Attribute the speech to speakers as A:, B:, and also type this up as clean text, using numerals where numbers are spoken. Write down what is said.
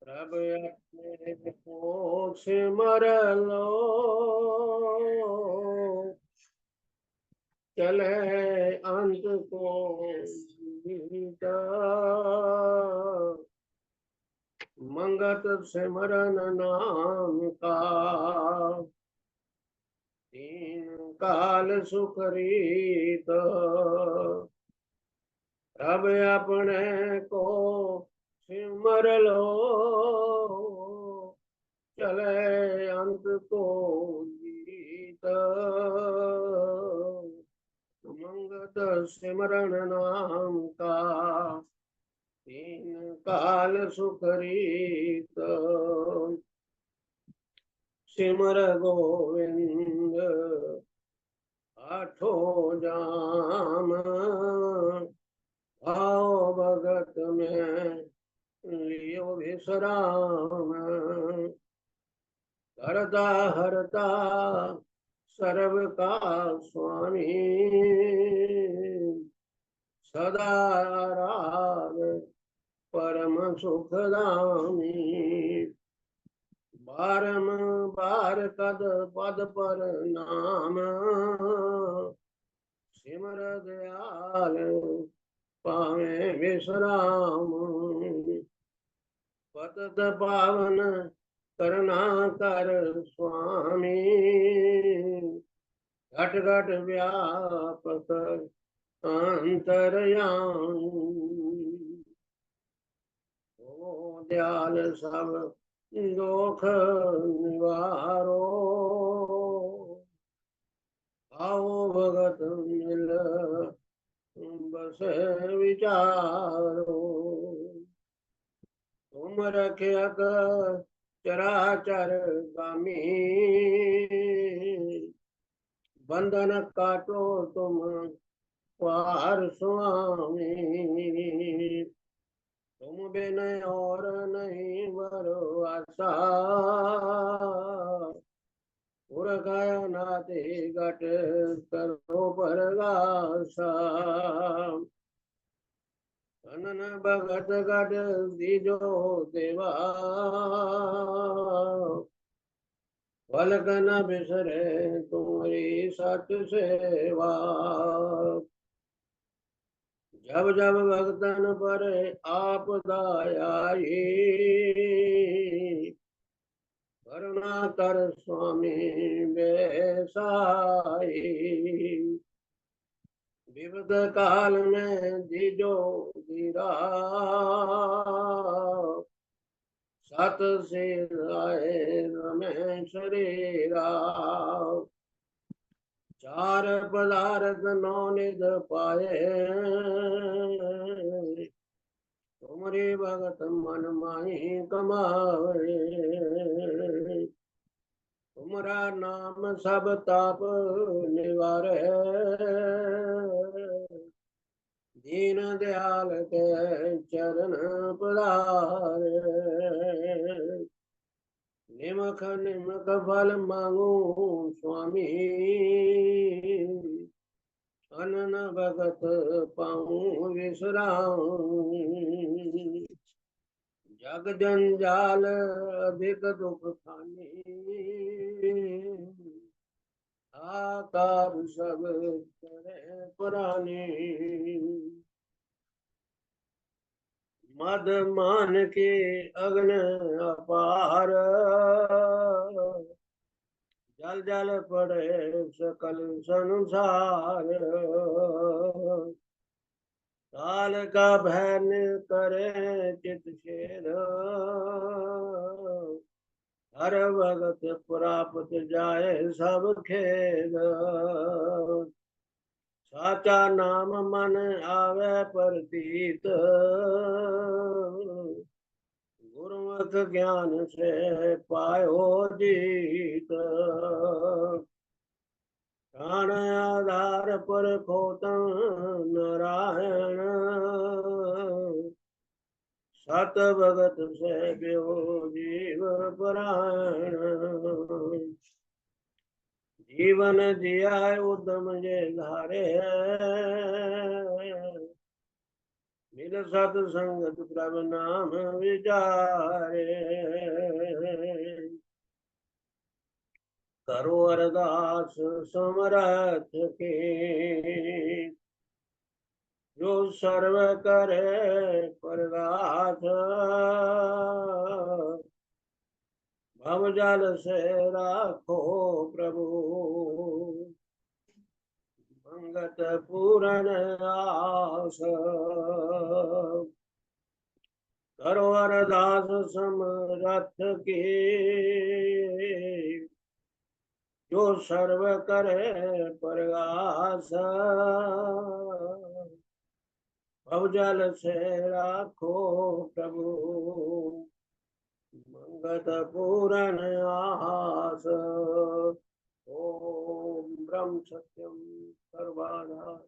A: प्रभ अपने को सिमर लो, चले अंत को गीता। मंगत सिमरन नाम का, तीन काल सुख रीत। अब अपने को सिमर लो, चले अंत को गीत। मंगत सिमरन नाम का, तीन काल सुख रीत। सिमर गोविंद आठों जाम, भाव भगत में लियो विश्राम। करता हरता सर्व का स्वामी, सदा राग परम सुखदामी। बारंबार कद पद पर नाम, सिमर दयाल पावे विश्राम। पतत पावन करना कर स्वामी, घट घट व्यापक अंतरयामी। ओ दयाल सब दोख निवारो, आओ भगत मिल बस विचारो। तुम रखयक चराचर गामी, बंधन काटो तुम पार स्वामी। तुम बिन और नहीं बरो आशा, उर गया नाते घट करो परगासा। अनन भगत गढ़ दीजो देवा, पलक न बिसरे तुम्हारी सत सेवा। जब जब भक्तन पर आपदा आई, करुणा कर स्वामी बेसाई। विपद काल में दीजो धीरा, सत से आए रमें शरीरा। चार पदार्थ नौ निध पाए, तुमरे भगत मन माही कमाए। तुमरा नाम सब ताप निवारे, दीन दयाल के चरण पधारे। निमख निमख फल मांगू स्वामी, अनन भगत पाऊं विश्राम। जग जंजाल अधिक दुख खानी, आकार सब करे पुरानी। मद मान के अग्न अपार, जल जल पड़े सकल संसार। काल का भैन करे चित छेद, हर भगत प्राप्त जाए सब खेद। साचा नाम मन आवे परतीत, गुरुमुख ज्ञान से पायो जीत। प्राण आधार पर खोतम नारायण, सत भगत से ब्यो जीव परायण। जीवन जिया उद्यम जे धारे, मिल सत्संगत प्रभ नाम विचारे, करो अरदास समरथ के, जो सर्व करे परगाथ, भव जल से राखो प्रभु, मंगत पूरन आस, करो अरदास समरथ की, जो सर्व करे परगास, भव जल से राखो प्रभु, मंगत पूरन आस। ओम ब्रह्म सत्यम सर्वधाम।